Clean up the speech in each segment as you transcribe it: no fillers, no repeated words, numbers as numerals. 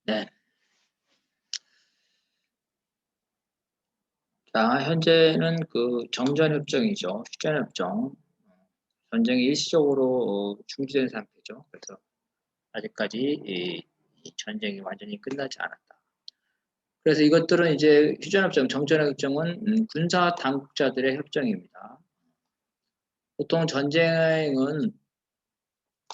네. 자, 현재는 그 정전협정이죠. 휴전협정. 전쟁이 일시적으로 중지된 상태죠. 그래서 아직까지 이 전쟁이 완전히 끝나지 않았다. 그래서 이것들은 이제 휴전협정, 정전협정은 군사 당국자들의 협정입니다. 보통 전쟁은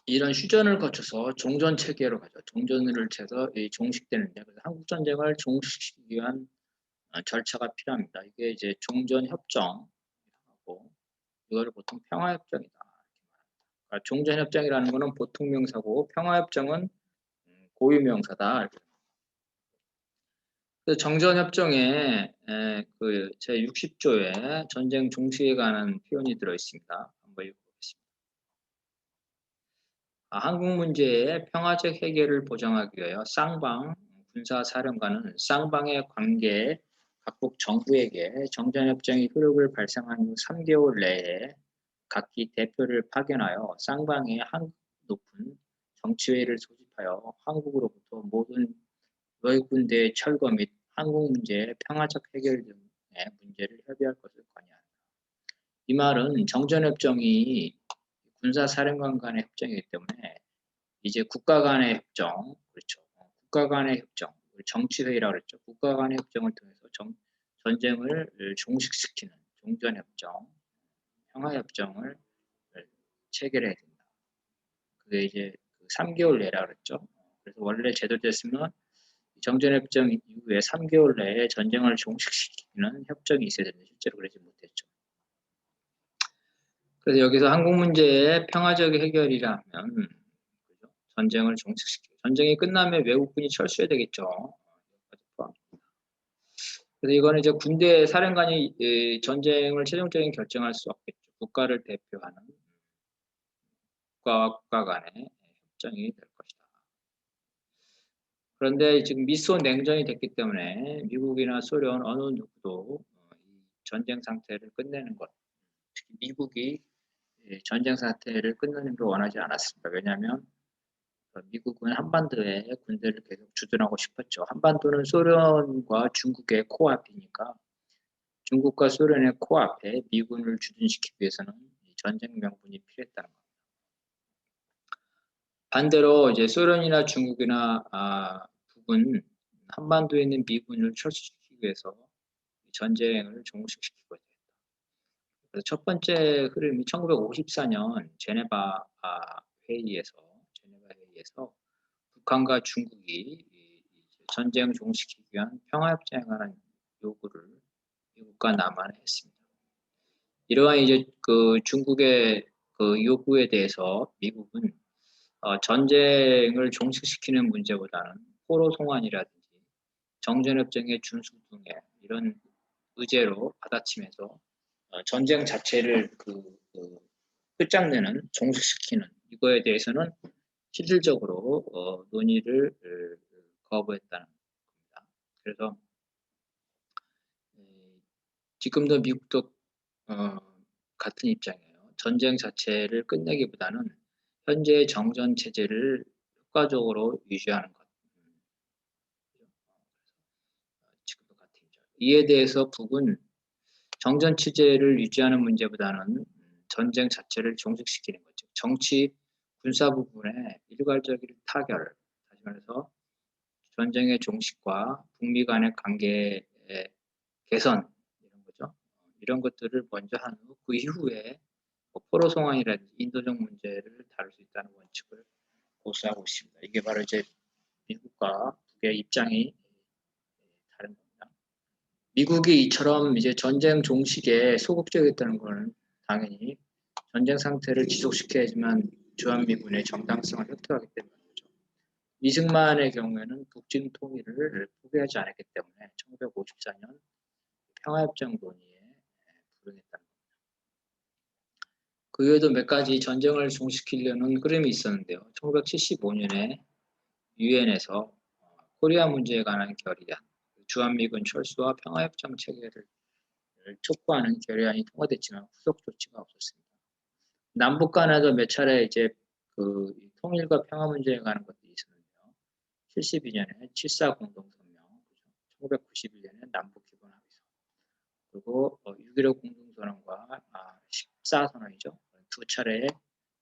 이런 휴전을 거쳐서 종전 체계로 가죠. 종전을 해서 종식되는데, 그래서 한국 전쟁을 종식시키기 위한 절차가 필요합니다. 이게 이제 종전 협정하고 이거를 보통 평화 협정이다. 그러니까 종전 협정이라는 거는 보통 명사고 평화 협정은 고유 명사다. 그래서 정전 협정에 그 제 60조에 전쟁 종식에 관한 표현이 들어 있습니다. 한번 읽어보겠습니다. 한국 문제의 평화적 해결을 보장하기 위하여 쌍방 군사사령관은 쌍방의 관계에 각국 정부에게 정전협정의 효력을 발생한 후 3개월 내에 각기 대표를 파견하여 쌍방의 높은 정치회의를 소집하여 한국으로부터 모든 외국 군대의 철거 및 한국 문제의 평화적 해결 등의 문제를 협의할 것을 권유한다. 이 말은 정전협정이 군사사령관 간의 협정이기 때문에 이제 국가 간의 협정, 그렇죠. 국가 간의 협정, 정치회의라고 그랬죠. 국가 간의 협정을 통해서 전쟁을 종식시키는 종전협정, 평화협정을 체결해야 된다. 그게 이제 3개월 내라 그랬죠. 그래서 원래 제도됐으면 정전협정 이후에 3개월 내에 전쟁을 종식시키는 협정이 있어야 되는데 실제로 그러지 못했죠. 그래서 여기서 한국 문제의 평화적 해결이라면 그죠? 전쟁을 종식시키고 전쟁이 끝나면 외국군이 철수해야 되겠죠. 그래서 이거는 이제 군대 사령관이 전쟁을 최종적인 결정할 수 없겠죠. 국가를 대표하는 국가와 국가 간의 협정이 될 것이다. 그런데 지금 미소 냉전이 됐기 때문에 미국이나 소련 어느 누구도 이 전쟁 상태를 끝내는 것, 특히 미국이 전쟁 상태를 끝내는 걸 원하지 않았습니다. 왜냐하면 미국은 한반도에 군대를 계속 주둔하고 싶었죠. 한반도는 소련과 중국의 코앞이니까 중국과 소련의 코앞에 미군을 주둔시키기 위해서는 전쟁 명분이 필요했다는 겁니다. 반대로 이제 소련이나 중국이나 북은 한반도에 있는 미군을 철수시키기 위해서 전쟁을 종식시키고자 했다. 그래서 첫 번째 흐름이 1954년 제네바 회의에서 북한과 중국이 전쟁을 종식시키기 위한 평화협정에 관한 요구를 미국과 남한에 했습니다. 이러한 이제 그 중국의 그 요구에 대해서 미국은 전쟁을 종식시키는 문제보다는 포로 송환이라든지 정전협정의 준수 등의 이런 의제로 받아치면서 전쟁 자체를 끝장내는 종식시키는 이거에 대해서는 실질적으로 논의를 거부했다는 겁니다. 그래서 지금도 미국도 같은 입장이에요. 전쟁 자체를 끝내기보다는 현재의 정전 체제를 효과적으로 유지하는 것. 지금도 같은 입장. 이에 대해서 북은 정전 체제를 유지하는 문제보다는 전쟁 자체를 종식시키는 거죠. 정치, 군사 부분의 일괄적인 타결, 다시 말해서 전쟁의 종식과 북미 간의 관계의 개선 이런 거죠. 이런 것들을 먼저 한 후 그 이후에 포로 송환이라든지 인도적 문제를 다룰 수 있다는 원칙을 고수하고 있습니다. 이게 바로 이제 미국과 북의 입장이 다른 겁니다. 미국이 이처럼 이제 전쟁 종식에 소극적이었다는 것은 당연히 전쟁 상태를 지속시켜야지만 주한미군의 정당성을 획득하기 때문이죠. 이승만의 경우에는 북진 통일을 포기하지 않았기 때문에 1954년 평화협정 논의에 불응했다는 겁니다. 그 외에도 몇 가지 전쟁을 종식시키려는 흐름이 있었는데요. 1975년에 유엔에서 코리아 문제에 관한 결의안, 주한미군 철수와 평화협정 체결을 촉구하는 결의안이 통과됐지만 후속 조치가 없었습니다. 남북 간에도 몇 차례 이제 그 통일과 평화 문제에 관한 것들이 있었는데요. 72년에 7.4 공동성명, 1991년에 남북 기본 합의서, 그리고 6.15 공동선언과 14선언이죠. 두 차례의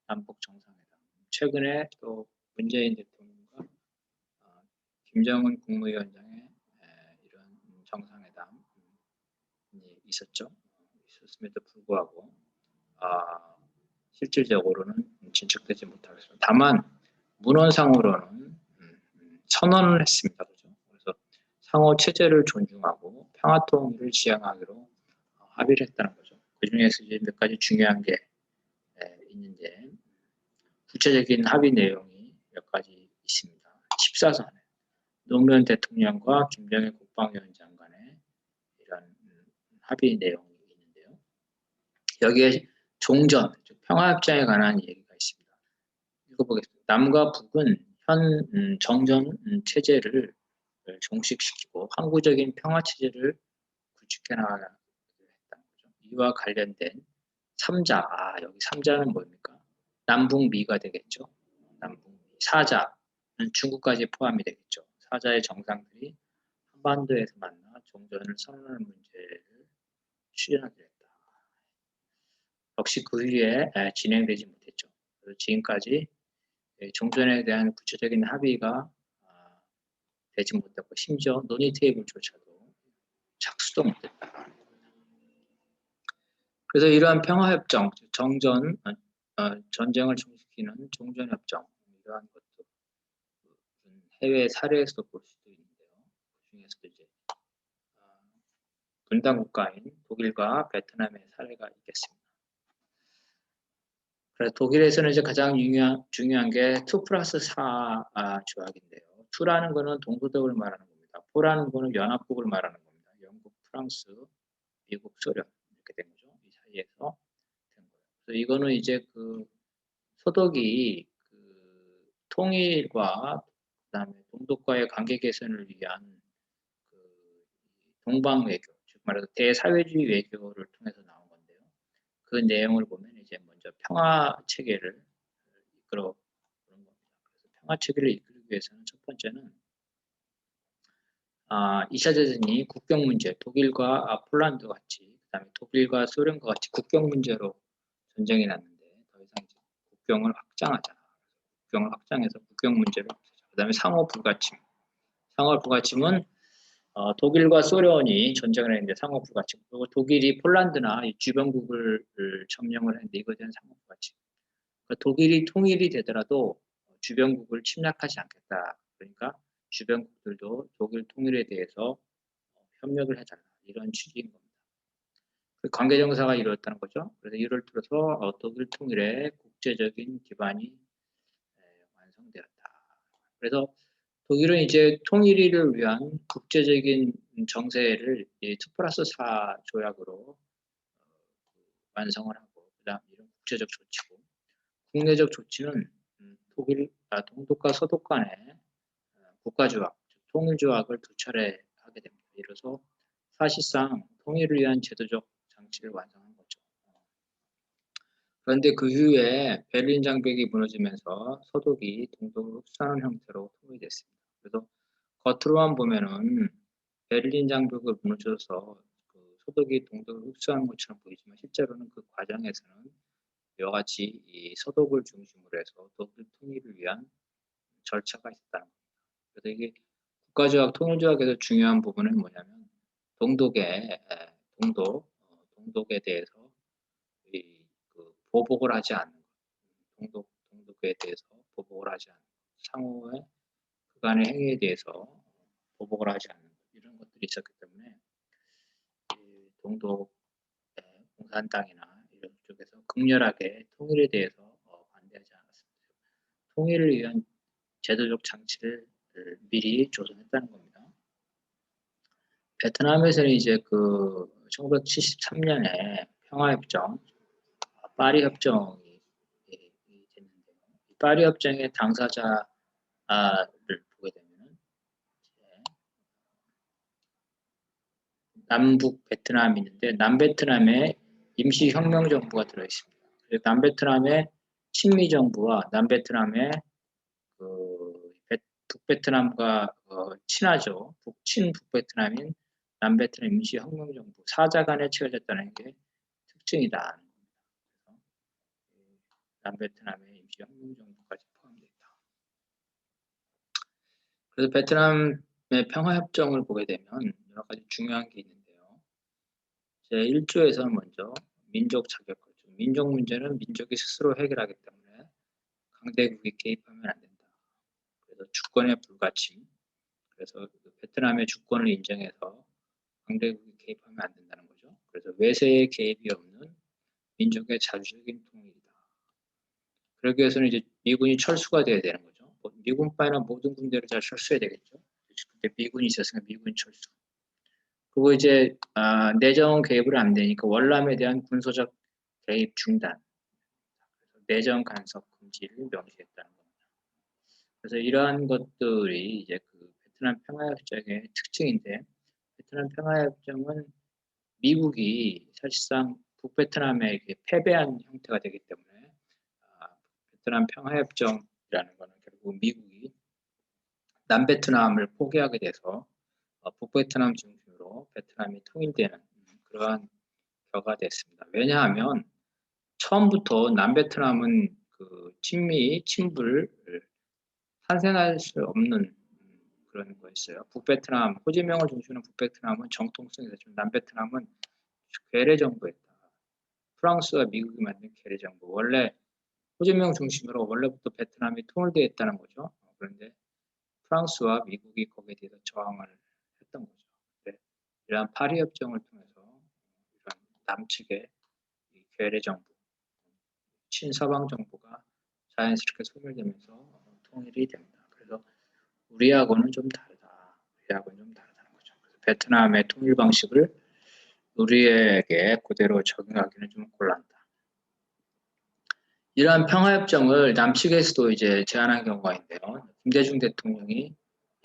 남북 정상회담. 최근에 또 문재인 대통령과 김정은 국무위원장의 이런 정상회담이 있었음에도 불구하고 실질적으로는 진척되지 못하고 있습니다. 다만 문헌상으로는 선언을 했습니다. 그죠? 그래서 상호 체제를 존중하고 평화통일을 지향하기로 합의를 했다는 거죠. 그 중에서 이제 몇 가지 중요한 게 있는데, 구체적인 합의 내용이 몇 가지 있습니다. 14선에 노무현 대통령과 김정일 국방위원장 간의 이런 합의 내용이 있는데요. 여기에 종전, 즉 평화협정에 관한 얘기가 있습니다. 읽어보겠습니다. 남과 북은 현 정전 체제를 종식시키고 항구적인 평화체제를 구축해 나가기로 했다는 거죠. 이와 관련된 3자, 여기 3자는 뭡니까? 남북미가 되겠죠. 남북미. 4자는 중국까지 포함이 되겠죠. 4자의 정상들이 한반도에서 만나 종전을 선언하는 문제를 추진하기로 했다. 역시 그 후에 진행되지 못했죠. 그래서 지금까지 종전에 대한 구체적인 합의가 되지 못했고, 심지어 논의 테이블조차도 착수도 못했다. 그래서 이러한 평화협정, 정전, 전쟁을 종식시키는 종전협정, 이러한 것도 해외 사례에서 볼 수도 있는데요. 그 중에서도 이제 분단 국가인 독일과 베트남의 사례가 있겠습니다. 그래서 독일에서는 이제 가장 중요한 게 2+4 조약인데요. 2라는 거는 동서독을 말하는 겁니다. 4라는 거는 연합국을 말하는 겁니다. 영국, 프랑스, 미국, 소련 이렇게 된 거죠. 이 사이에서 된 거예요. 그래서 이거는 이제 그 소독이 그 통일과 그다음에 동독과의 관계 개선을 위한 그 동방 외교, 즉 말해서 대사회주의 외교를 통해서 나온 건데요. 그 내용을 보면 이제 먼저 평화 체계를 이끌어 보는 겁니다. 그래서 평화 체계를 이끌기 위해서는 첫 번째는 2차 대전이 국경 문제, 독일과 폴란드 같이, 그다음에 독일과 소련과 같이 국경 문제로 전쟁이 났는데 더 이상 이제 국경을 확장하자. 국경을 확장해서 국경 문제를 없애자. 그다음에 상호 불가침. 상호 불가침은 독일과 소련이 전쟁을 했는데 상호 불가침. 그리고 독일이 폴란드나 주변국을 점령을 했는데 이거에 대한 상호 불가침. 그러니까 독일이 통일이 되더라도 주변국을 침략하지 않겠다. 그러니까 주변국들도 독일 통일에 대해서 협력을 해달라. 이런 취지인 겁니다. 그 관계 정사가 이루어졌다는 거죠. 그래서 이를 통해서 독일 통일의 국제적인 기반이 완성되었다. 그래서 독일은 이제 통일을 위한 국제적인 정세를 2+4 조약으로 완성을 하고, 그다음 이런 국제적 조치고, 국내적 조치는 동독과 서독 간의 국가조약, 통일조약을 두 차례 하게 됩니다. 이로써 사실상 통일을 위한 제도적 장치를 완성한 거죠. 그런데 그 후에 베를린 장벽이 무너지면서 서독이 동독을 흡수하는 형태로 통일됐습니다. 그래서 겉으로만 보면은 베를린 장벽을 무너져서 그 서독이 동독을 흡수하는 것처럼 보이지만 실제로는 그 과정에서는 이와 같이 이 서독을 중심으로 해서 독일 통일을 위한 절차가 있었다는 겁니다. 그래서 이게 국가조약, 통일조약에서 중요한 부분은 뭐냐면 동독에 대해서 그 보복을 하지 않는 것, 동독에 대해서 보복을 하지 않는 것, 상호의 그간의 행위에 대해서 보복을 하지 않는 것, 이런 것들이 있었기 때문에 동독 공산당이나 이런 쪽에서 극렬하게 통일에 대해서 반대하지 않았습니다. 통일을 위한 제도적 장치를 미리 조성했다는 겁니다. 베트남에서는 이제 그 1973년에 평화협정, 파리 협정이 됐는데요. 파리 협정의 당사자를 보게 되면 남북 베트남이 있는데 남베트남에 임시혁명정부가 들어있습니다. 그래서 남베트남의 친미정부와 남베트남의 그 북베트남과 친하죠. 북베트남인 남베트남 임시혁명정부 사자 간에 채워졌다는 게 특징이다. 그래서 남베트남의 임시혁명정부까지 포함되어 있다. 그래서 베트남의 평화협정을 보게 되면 여러 가지 중요한 게 있는데요. 제1조에서는 먼저 민족 자격거죠. 민족 문제는 민족이 스스로 해결하기 때문에 강대국이 개입하면 안 된다. 그래서 주권의 불가침. 그래서 베트남의 주권을 인정해서 강대국이 개입하면 안 된다는 거죠. 그래서 외세의 개입이 없는 민족의 자주적인 통일이다. 그러기 위해서는 이제 미군이 철수가 돼야 되는 거죠. 미군파에는 모든 군대를 잘 철수해야 되겠죠. 근데 미군이 있었으니까 미군 철수. 그리고 이제 내정 개입을 안 되니까 월남에 대한 군소적 개입 중단. 그래서 내정 간섭 금지를 명시했다는 겁니다. 그래서 이러한 것들이 이제 그 베트남 평화협정의 특징인데, 베트남 평화협정은 미국이 사실상 북베트남에 패배한 형태가 되기 때문에 베트남 평화협정이라는 것은 결국 미국이 남베트남을 포기하게 돼서 북베트남 중심으로 베트남이 통일되는 그러한 결과가 됐습니다. 왜냐하면 처음부터 남베트남은 그 친미, 친불을 탄생할 수 없는 그런 거였어요. 북베트남, 호지명을 중심으로 북베트남은 정통성이 있었지만 남베트남은 괴뢰 정부였다. 프랑스와 미국이 만든 괴뢰 정부. 원래 호지명 중심으로 원래부터 베트남이 통일되어 있다는 거죠. 그런데 프랑스와 미국이 거기에 대해서 저항을 했던 거죠. 이러한 파리 협정을 통해서 이런 남측의 괴뢰 정부, 친서방 정부가 자연스럽게 소멸되면서 통일이 됩니다. 그래서 우리하고는 좀 다르다. 우리하고는 좀 다르다는 거죠. 그래서 베트남의 통일 방식을 우리에게 그대로 적용하기는 좀 곤란하다. 이러한 평화협정을 남측에서도 이제 제안한 경우가 있는데요. 김대중 대통령이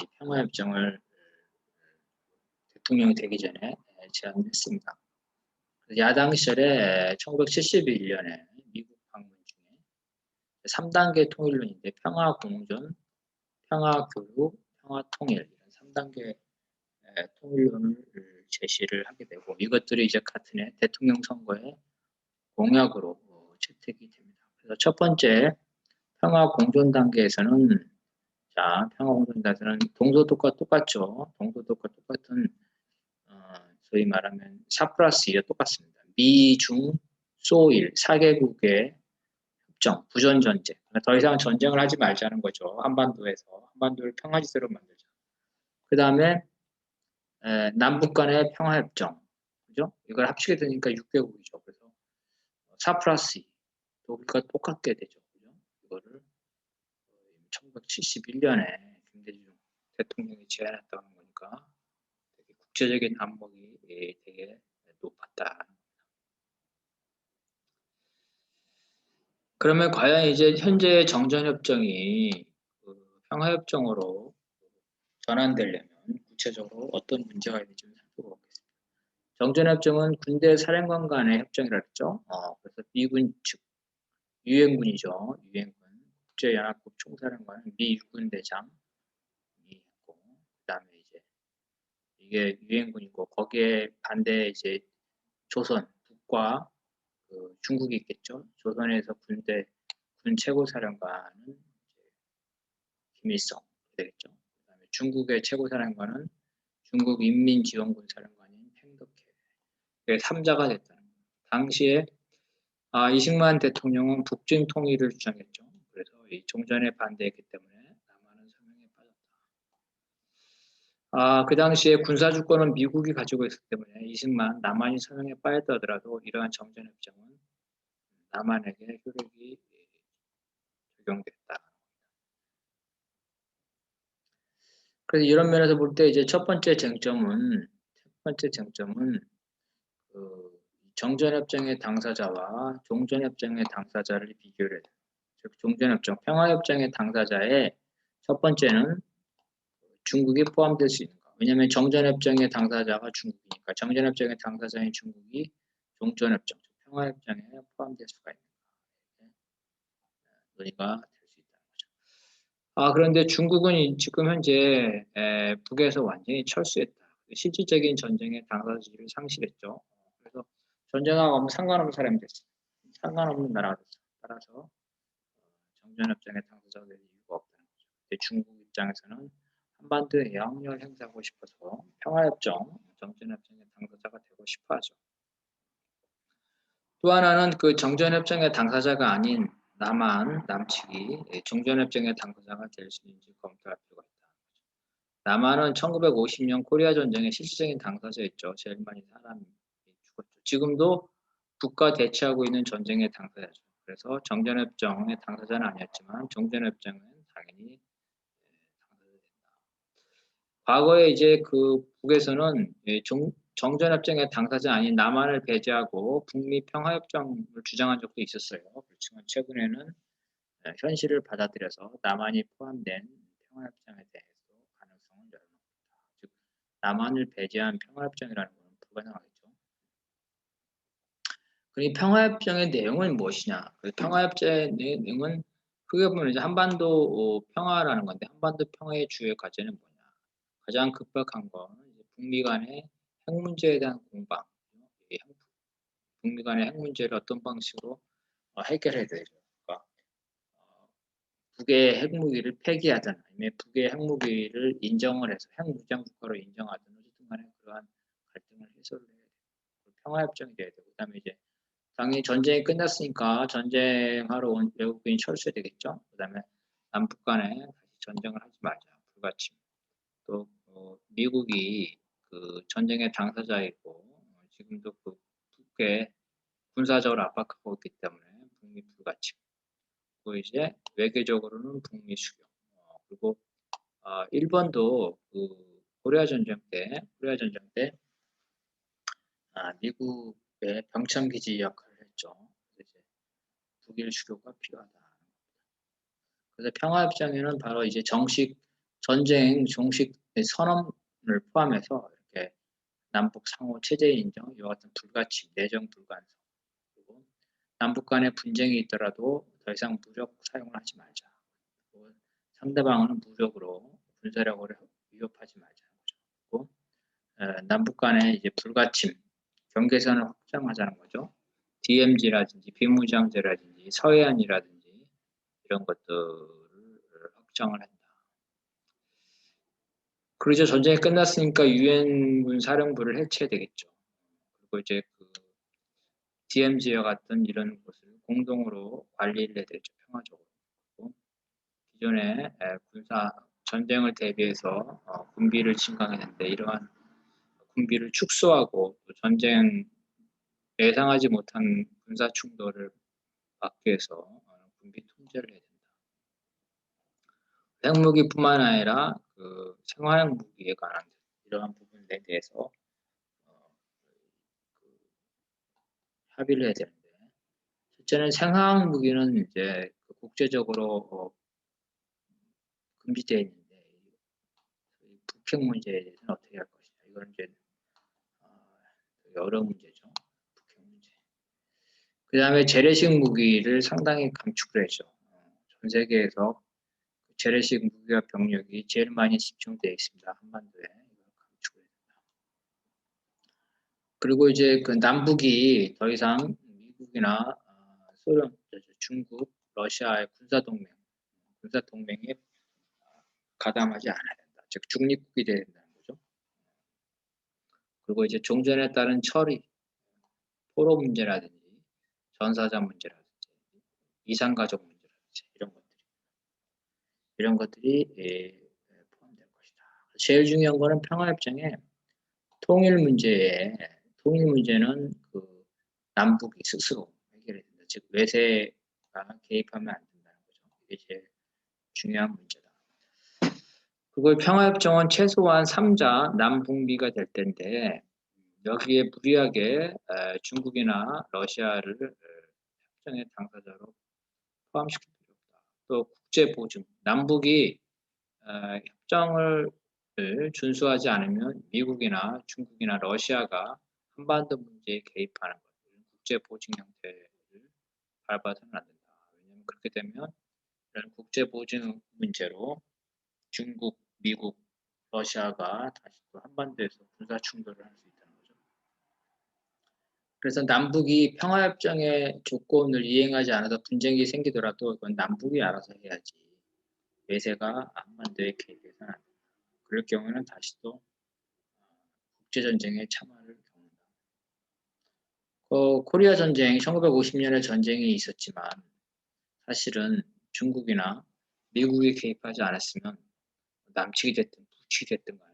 이 평화협정을 대통령이 되기 전에 제안했습니다. 야당 시절에 1971년에 미국 방문 중에 3단계 통일론인데 평화공존, 평화교육, 평화통일 이런 3단계 통일론을 제시를 하게 되고 이것들이 이제 같은 해 대통령 선거에 공약으로 채택이 됩니다. 그래서 첫 번째 평화공존 단계에서는 평화공존 단계에서는 동서독과 똑같죠. 동서독과 똑같은 소위 말하면 4+2가 똑같습니다. 미, 중, 소일 4개국의 협정, 부전전쟁. 더 이상 전쟁을 하지 말자는 거죠. 한반도에서. 한반도를 평화지대로 만들자. 그 다음에 남북 간의 평화협정. 그죠? 이걸 합치게 되니까 6개국이죠. 그래서 4+2. 독일과 똑같게 되죠. 그죠? 이거를 1971년에 김대중 대통령이 제안했다는 거니까 되게 국제적인 안목이 되게 높았다. 그러면 과연 이제 현재 정전협정이 그 평화협정으로 전환되려면 구체적으로 어떤 문제가 있는지 좀 살펴보겠습니다. 정전협정은 군대 사령관 간의 협정이라 했죠. 그래서 미군 측 유엔군이죠. 유엔군 국제연합국 총사령관은 미 육군 대장이 있고 그다음에 이제 이게 유엔군이고 거기에 반대에 이제 조선 북과 그 중국이 있겠죠. 조선에서 군 최고사령관은 김일성 되겠죠. 그다음에 중국의 최고사령관은 중국 인민지원군 사령관인 팽덕회. 3자가 됐다는 거예요. 당시에 이승만 대통령은 북중 통일을 주장했죠. 그래서 이 종전에 반대했기 때문에 남한은 서명에 빠졌다. 그 당시에 군사 주권은 미국이 가지고 있었기 때문에 이승만 남한이 서명에 빠졌다 하더라도 이러한 정전협정은 남한에게 효력이 적용됐다. 그래서 이런 면에서 볼 때 이제 첫 번째 쟁점은 그 정전협정의 당사자와 종전협정의 당사자를 비교를 해요. 즉 종전협정, 평화협정의 당사자의 첫 번째는 중국이 포함될 수 있는가. 왜냐하면 정전협정의 당사자가 중국이니까 정전협정의 당사자인 중국이 종전협정, 평화협정에 포함될 수가 있는가. 논의가 될 수 있다는 거죠. 그런데 중국은 지금 현재 북에서 완전히 철수했다. 실질적인 전쟁의 당사자를 상실했죠. 그래서 전쟁하고 아무 상관없는 사람이 됐어. 상관없는 나라가 됐어. 따라서 정전협정의 당사자가 될 이유가 없다는 거죠. 근데 중국 입장에서는 한반도에 영향력을 행사하고 싶어서 평화협정, 정전협정의 당사자가 되고 싶어하죠. 또 하나는 그 정전협정의 당사자가 아닌 남한, 남측이 정전협정의 당사자가 될 수 있는지 검토할 필요가 있다. 남한은 1950년 코리아 전쟁의 실질적인 당사자였죠. 제일 많이 사람이 죽었죠. 지금도 북과 대치하고 있는 전쟁의 당사자죠. 그래서 정전협정의 당사자는 아니었지만 정전협정은 당연히 당사자가 된다. 과거에 이제 그 북에서는 정전협정의 당사자 아닌 남한을 배제하고 북미 평화협정을 주장한 적도 있었어요. 그렇지만 최근에는 현실을 받아들여서 남한이 포함된 평화협정에 대해서 가능성을 열어놓습니다. 즉 남한을 배제한 평화협정이라는 것은 불가능하겠죠. 그럼 이 평화협정의 내용은 무엇이냐? 그 평화협정의 내용은 크게 보면 이제 한반도 평화라는 건데 한반도 평화의 주요 과제는 뭐냐? 가장 급박한 건 북미 간의 핵 문제에 대한 공방, 북미 간의 핵 문제를 어떤 방식으로 해결해야 되죠. 그러니까 북의 핵무기를 폐기하든 아니면 북의 핵무기를 인정을 해서 핵무장 국가로 인정하든 어쨌든 간에 그러한 갈등을 해소를 해야 돼요. 평화협정이 돼야 되고 그다음에 이제 당연히 전쟁이 끝났으니까 전쟁하러 온 외국인이 철수해야 되겠죠. 그다음에 남북 간에 다시 전쟁을 하지 말자. 불가침. 또 미국이 그 전쟁의 당사자이고 지금도 그 북에 군사적으로 압박하고 있기 때문에 북미 불가침. 그리고 이제 외교적으로는 북미 수교. 그리고 일본도 그 코리아 전쟁 때 미국의 병참 기지 역할을 했죠. 그래서 이제 북일 수교가 필요하다. 그래서 평화협정에는 바로 이제 전쟁 종식 선언을 포함해서 이렇게 남북 상호 체제 인정, 이와 같은 불가침, 내정 불가능성, 그리고 남북 간에 분쟁이 있더라도 더 이상 무력 사용을 하지 말자. 그리고 상대방은 무력으로 군사력으로 위협하지 말자는 거죠. 그리고 남북 간에 이제 불가침, 경계선을 확장하자는 거죠. DMZ라든지 비무장제라든지 서해안이라든지 이런 것들을 확장을 한다. 그러죠. 전쟁이 끝났으니까 유엔군 사령부를 해체해야 되겠죠. 그리고 이제 그 DMZ와 같은 이런 곳을 공동으로 관리를 해야 되죠. 평화적으로. 그리고 기존에 군사 전쟁을 대비해서 군비를 증강했는데 이러한 군비를 축소하고 또 전쟁 예상하지 못한 군사 충돌을 막기 위해서 군비 통제를 해야 된다. 핵무기뿐만 아니라 그 생화학 무기에 관한 이러한 부분에 대해서 그 합의를 해야 되는데 첫째는 생화학 무기는 이제 그 국제적으로 금지되어 있는데 북핵 문제에 대해서는 어떻게 할 것이냐 이건 이제 여러 문제죠. 북핵 문제. 그 다음에 재래식 무기를 상당히 감축을 했죠. 전 세계에서 재래식 무기와 병력이 제일 많이 집중되어 있습니다. 한반도에. 감축을 했다. 그리고 이제 그 남북이 더 이상 미국이나 소련, 중국, 러시아의 군사 동맹에 가담하지 않아야 된다. 즉 중립국이 돼야 된다는 거죠. 그리고 이제 종전에 따른 처리, 포로 문제라든지 전사자 문제라든지 이산가족 문제라든지 이런 것들이 포함될 것이다. 제일 중요한 거는 평화협정에 통일 문제는 그 남북이 스스로 해결해야 된다. 즉 외세가 개입하면 안 된다는 거죠. 이게 제일 중요한 문제다. 그걸 평화협정은 최소한 3자 남북미가 될 텐데 여기에 무리하게 중국이나 러시아를 협정의 당사자로 포함시킬 필요 없다. 또 국제 보증, 남북이 협정을 준수하지 않으면 미국이나 중국이나 러시아가 한반도 문제에 개입하는 것, 국제 보증 형태를 밟아서는 안 된다. 왜냐하면 그렇게 되면 이런 국제 보증 문제로 중국, 미국, 러시아가 다시 또 한반도에서 군사 충돌을 할 수 있다는 거죠. 그래서 남북이 평화협정의 조건을 이행하지 않아서 분쟁이 생기더라도 이건 남북이 알아서 해야지. 외세가 한반도에 개입해서는 안 된다. 그럴 경우에는 다시 또 국제전쟁에 참화를 겪는다. 코리아 전쟁, 1950년에 전쟁이 있었지만 사실은 중국이나 미국이 개입하지 않았으면 남측이 됐든 북측이 됐든 간에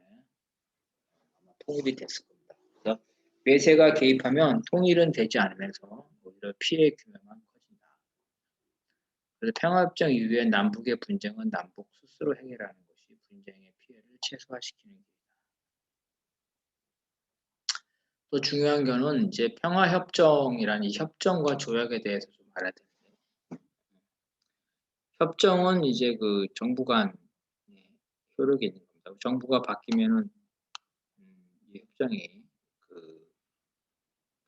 아마 통일이 됐을 겁니다. 그래서 외세가 개입하면 통일은 되지 않으면서 오히려 피해 규모만 커진다. 그래서 평화협정 이후에 남북의 분쟁은 남북 스스로 해결하는 것이 분쟁의 피해를 최소화시키는 길이다. 또 중요한 거는 이제 평화협정이라는 이 협정과 조약에 대해서 좀 알아야 되는데, 협정은 이제 그 정부 간 효력이 있는 겁니다. 정부가 바뀌면은 이 협정이 그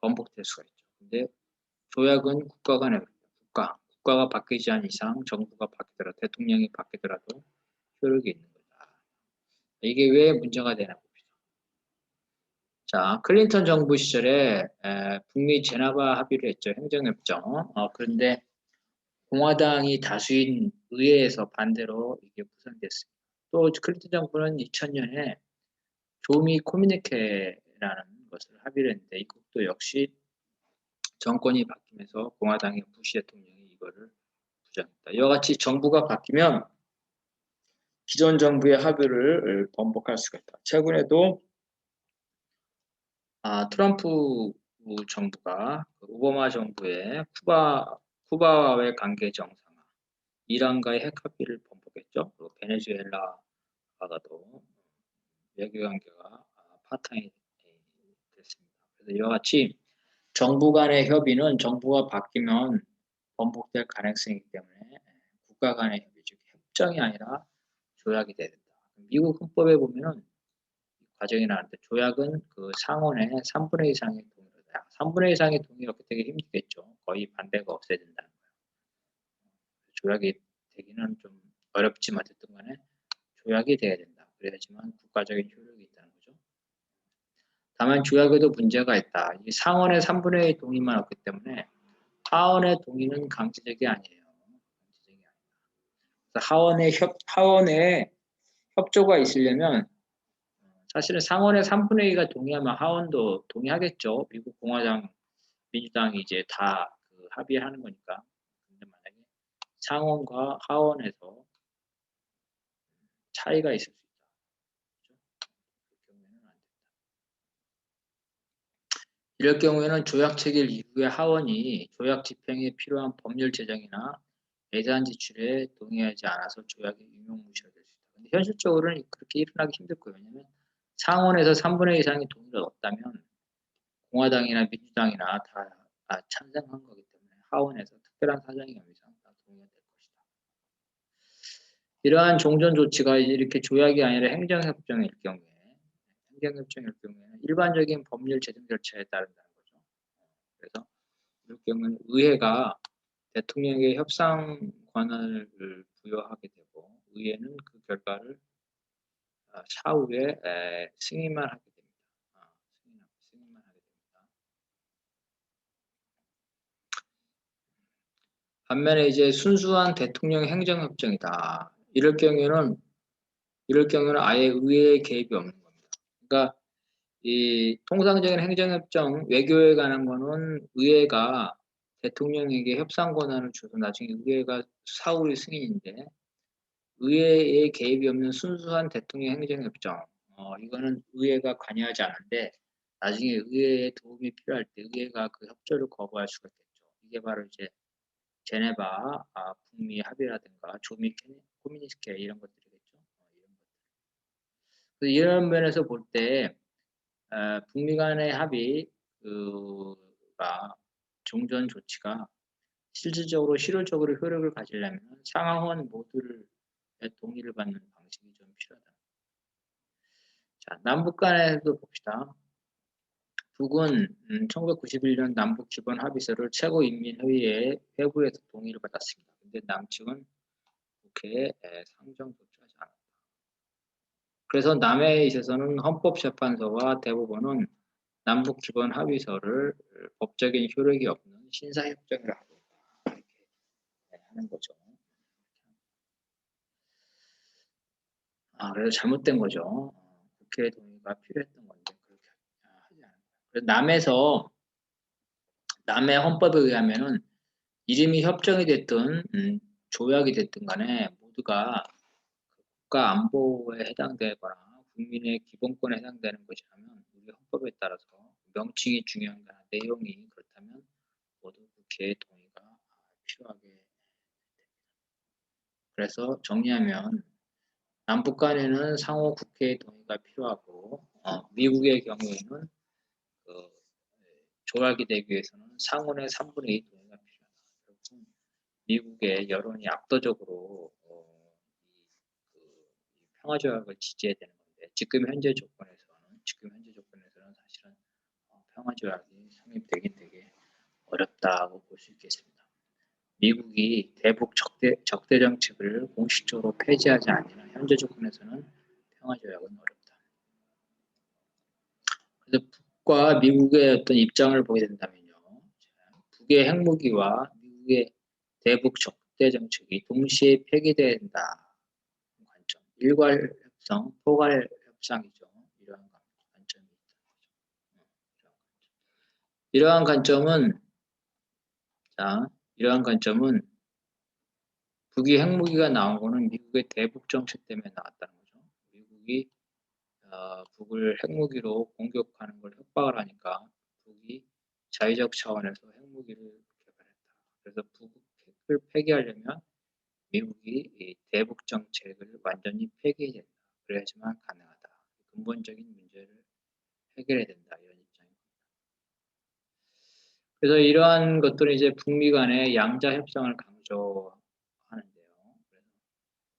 번복될 수가 있죠. 근데 조약은 국가 간의 국가가 바뀌지 않은 이상 정부가 바뀌더라도 대통령이 바뀌더라도 효력이 있는 거다. 이게 왜 문제가 되나 봅시다. 자, 클린턴 정부 시절에 북미 제네바 합의를 했죠. 행정협정. 그런데 공화당이 다수인 의회에서 반대로 이게 무산됐습니다. 또 클린턴 정부는 2000년에 조미 커뮤니케라는 것을 합의를 했는데 이것도 역시 정권이 바뀌면서 공화당의 부시 대통령이 이거를 부정했다. 이와 같이 정부가 바뀌면 기존 정부의 합의를 번복할 수가 있다. 최근에도 트럼프 정부가 오바마 정부의 쿠바와의 관계 정상화, 이란과의 핵 합의를 번복했죠. 그리고 베네수엘라와도 외교 관계가 파탄이 됐습니다. 그래서 이와 같이 정부 간의 협의는 정부가 바뀌면 번복될 가능성이기 때문에 국가 간의 협의, 즉 협정이 아니라 조약이 돼야 된다. 미국 헌법에 보면은 과정이 나는데 조약은 그 상원의 3분의 2 이상의 동의를 해야 3분의 2 이상의 동의가 되게 힘들겠죠. 거의 반대가 없어야 된다는 거예요. 조약이 되기는 좀 어렵지만 어쨌든 간에 조약이 돼야 된다. 그래야지만 국가적인 효력이 있다는 거죠. 다만 조약에도 문제가 있다. 이 상원의 3분의 2 동의만 없기 때문에 하원의 동의는 강제적이 아니에요. 강제적이 아니다. 그래서 하원의 협조가 있으려면 사실은 상원의 3분의 2가 동의하면 하원도 동의하겠죠. 미국 공화당, 민주당이 이제 다 그 합의하는 거니까. 근데 만약에 상원과 하원에서 차이가 있을 수 있다. 그렇죠? 그 경우에는 안 된다. 이럴 경우에는 조약 체결 이후에 하원이 조약 집행에 필요한 법률 제정이나 예산 지출에 동의하지 않아서 조약이 유명무실화 될 수 있다. 근데 현실적으로는 그렇게 일어나기 힘들 거예요. 왜냐하면 상원에서 3분의 2 이상의 동의가 없다면 공화당이나 민주당이나 다 찬성한 거기 때문에 하원에서 특별한 사정이 없는 이상 다 동의가 될 것이다. 이러한 종전 조치가 이렇게 조약이 아니라 행정협정일 경우에는 일반적인 법률 제정 절차에 따른다는 거죠. 그래서 이럴 경우는 의회가 대통령에게 협상 권한을 부여하게 되고 의회는 그 결과를 사후에 승인만 하게 됩니다. 승인만 하게 됩니다. 반면에 이제 순수한 대통령 행정협정이다. 이럴 경우에는 아예 의회의 개입이 없는 겁니다. 그러니까 이 통상적인 행정협정, 외교에 관한 거는 의회가 대통령에게 협상 권한을 줘서 나중에 의회가 사후의 승인인데 의회의 개입이 없는 순수한 대통령 행정협정, 이거는 의회가 관여하지 않는데 나중에 의회의 도움이 필요할 때 의회가 그 협조를 거부할 수가 있겠죠. 이게 바로 이제 제네바 북미 합의라든가 조미 코미니스케 이런 것들이겠죠. 이런 면에서 볼 때 북미 간의 합의가 종전 조치가 실질적으로 효력을 가지려면 상하원 모두를 동의를 받는 방식이 좀 필요하다. 자, 남북 간에도 봅시다. 북은 1991년 남북 기본 합의서를 최고인민회의에 회부해서 동의를 받았습니다. 근데 남측은 그렇게 상정 조치하지 않았다. 그래서 남해에 있어서는 헌법재판소와 대법원은 남북 기본 합의서를 법적인 효력이 없는 신사협정이라고 이렇게 하는 거죠. 그래서 잘못된 거죠. 국회 동의가 필요했던 건데 그렇게 하지 않은 거예요. 그래서 남해 헌법에 의하면은 이름이 협정이 됐든 조약이 됐든 간에 모두가 국가 안보에 해당되거나 국민의 기본권에 해당되는 것이라면 우리 헌법에 따라서 명칭이 중요한 거나 내용이 그렇다면 모두 국회의 동의가 필요하게 됩니다. 그래서 정리하면 남북 간에는 상호 국회의 동의가 필요하고 미국의 경우에는 그 조약이 되기 위해서는 상원의 3분의 2 동의가 필요하다. 결국은 미국의 여론이 압도적으로 평화조약을 지지해야 되는 건데 지금 현재 조건에서는 사실은 평화조약이 성립되긴 되게 어렵다고 볼 수 있겠습니다. 미국이 대북 적대 정책을 공식적으로 폐지하지 않는 현재 조건에서는 평화조약은 어렵다. 그래서 북과 미국의 어떤 입장을 보게 된다면요. 북의 핵무기와 미국의 대북 적대 정책이 동시에 폐기돼야 된다. 관점. 일괄 협상, 포괄 협상이죠. 이러한 관점은 이러한 관점은 북이 핵무기가 나온 거는 미국의 대북 정책 때문에 나왔다는 거죠. 미국이 북을 핵무기로 공격하는 걸 협박을 하니까 북이 자위적 차원에서 핵무기를 개발했다. 그래서 북을 폐기하려면 미국이 이 대북 정책을 완전히 폐기해야 된다. 그래야지만 가능하다. 근본적인 문제를 해결해야 된다. 이런 입장입니다. 그래서 이러한 것들은 이제 북미 간의 양자 협상을 강조하는데요. 그래서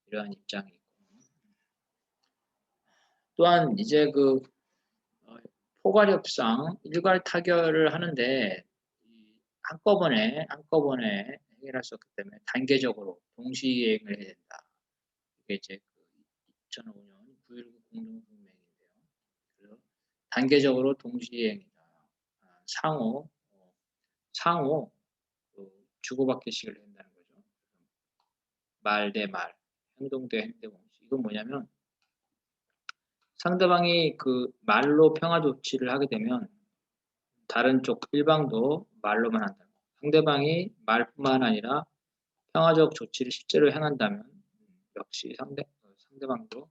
이러한 입장이 있고 또한 이제 포괄 협상, 일괄 타결을 하는데 한꺼번에 해결할 수 없기 때문에 단계적으로 동시행을 해야 된다. 이게 이제 2005년 9.19 공동성명인데요. 그래서 단계적으로 동시행이다. 상호 주고받기식을 한다는 거죠. 말 대 말, 행동 대 행동. 이건 뭐냐면 상대방이 그 말로 평화 조치를 하게 되면 다른 쪽 일방도 말로만 한다. 상대방이 말뿐만 아니라 평화적 조치를 실제로 행한다면 역시 상대방도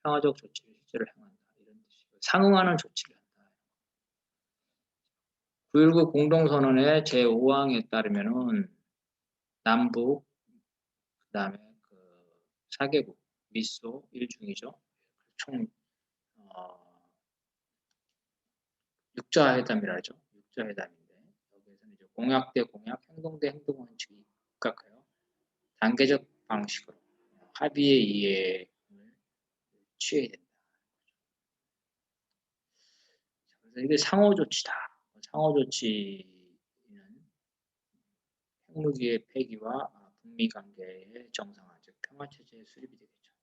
평화적 조치를 실제로 행한다. 이런 뜻이고 상응하는 조치를 한다. 9.19 공동선언의 제5항에 따르면은 남북 그다음에 4개국 미소 1중이죠. 총 6자 회담이라죠. 6자 회담인데 여기에서는 이제 공약 대 공약, 행동 대 행동 원칙이 각각하여 단계적 방식으로 합의의 이행을 취해야 된다. 그래서 이게 상호 조치다. 상호 조치는 핵무기의 폐기와 북미 관계의 정상화, 즉 평화 체제의 수립이 되겠죠.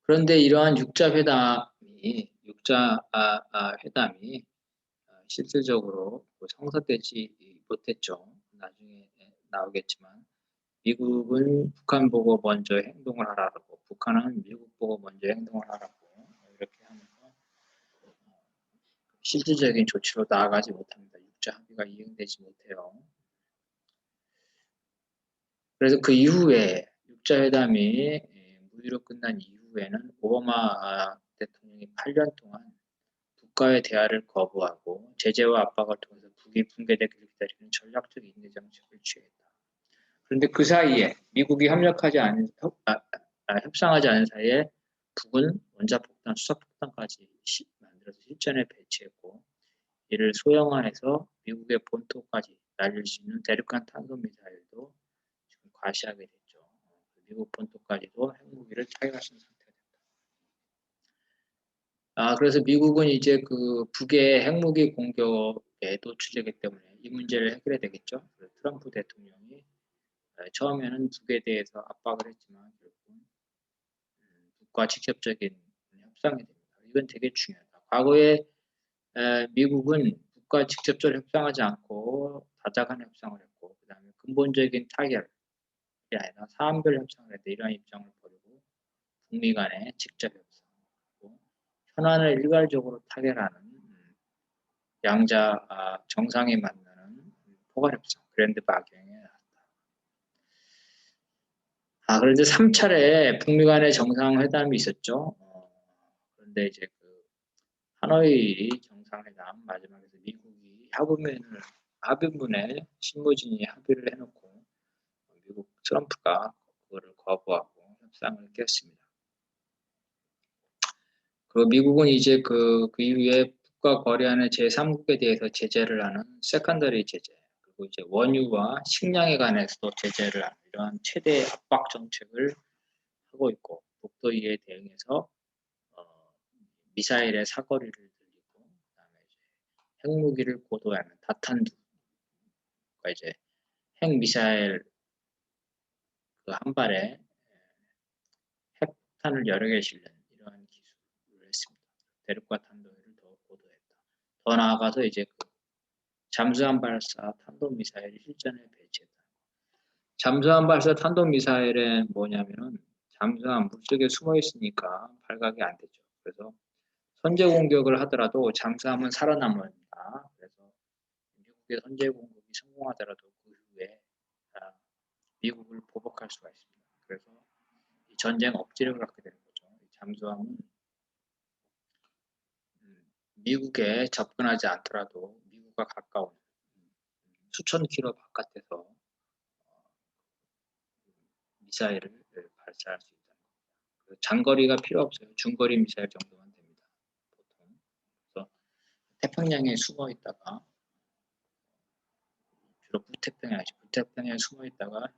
그런데 이러한 6자 회담이 실질적으로 성사되지 못했죠. 나중에 나오겠지만 미국은 북한 보고 먼저 행동을 하라고, 북한은 미국 보고 먼저 행동을 하라고 이렇게 하면서 실질적인 조치로 나아가지 못합니다. 6자 합의가 이행되지 못해요. 그래서 그 이후에 6자 회담이 무기로 끝난 이후에는 오바마 대통령이 8년 동안 북과의 대화를 거부하고 제재와 압박을 통해서 북이 붕괴되기를 기다리는 전략적 인내 정책을 취했다. 그런데 그 사이에 미국이 협상하지 않은 사이에 북은 원자폭탄, 수소폭탄까지 만들어서 실전에 배치했고 이를 소형화해서 미국의 본토까지 날릴 수 있는 대륙간 탄도미사일도 지금 과시하게 됐죠. 미국 본토까지도 핵무기를 타격할 수 있는 상태가 됐다. 그래서 미국은 이제 북의 핵무기 공격에 노출되기 때문에 이 문제를 해결해야 되겠죠. 트럼프 대통령이 처음에는 북에 대해서 압박을 했지만 결국은 북과 직접적인 협상이 됩니다. 이건 되게 중요하다. 과거에 미국은 북과 직접적으로 협상하지 않고 다자간 협상을 했고, 그 다음에 근본적인 타결이 아니라 사안별 협상을 했다. 이러한 입장을 버리고 북미 간의 직접 협상하고 현안을 일괄적으로 타결하는 양자 정상이 만나는 포괄 협상, 그랜드 바깅에 나왔다. 그런데 3차례 북미 간의 정상회담이 있었죠. 그런데 이제 그 하노이 정상회담 마지막에서 미국이 합의문에 실무진이 합의를 해놓고 미국 트럼프가 그거를 거부하고 협상을 깼습니다. 그리고 미국은 이제 그 이후에 북과 거래하는 제3국에 대해서 제재를 하는 세컨더리 제재, 그리고 이제 원유와 식량에 관해서도 제재를 하는 이러한 최대 압박 정책을 하고 있고, 북도 이에 대응해서 미사일의 사거리를 늘리고, 그다음에 이제 핵무기를 고도하는 다탄두, 그러니까 이제 핵미사일 그 한 발에 핵폭탄을 여러 개 실는 이러한 기술을 했습니다. 대륙과 탄도를 더 고도했다. 더 나아가서 이제 그 잠수함 발사 탄도미사일 실전에 배치했다. 잠수함 발사 탄도미사일은 뭐냐면은 잠수함 물속에 숨어 있으니까 발각이 안 되죠. 그래서 선제 공격을 하더라도 잠수함은 살아남습니다. 그래서 미국의 선제 공격이 성공하더라도 그 후에 미국을 보복할 수가 있습니다. 그래서 이 전쟁 억지를 갖게 되는 거죠. 잠수함은 미국에 접근하지 않더라도 미국과 가까운 수천 킬로 바깥에서 미사일을 발사할 수 있다는 겁니다. 장거리가 필요 없어요. 중거리 미사일 정도만 됩니다. 보통. 그래서 태평양에 숨어 있다가, 주로 북태평양에 숨어 있다가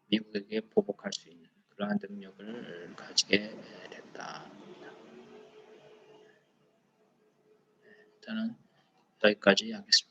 미국에게 보복할 수 있는 그러한 능력을 가지게 됐다. 일단은 여기까지 하겠습니다.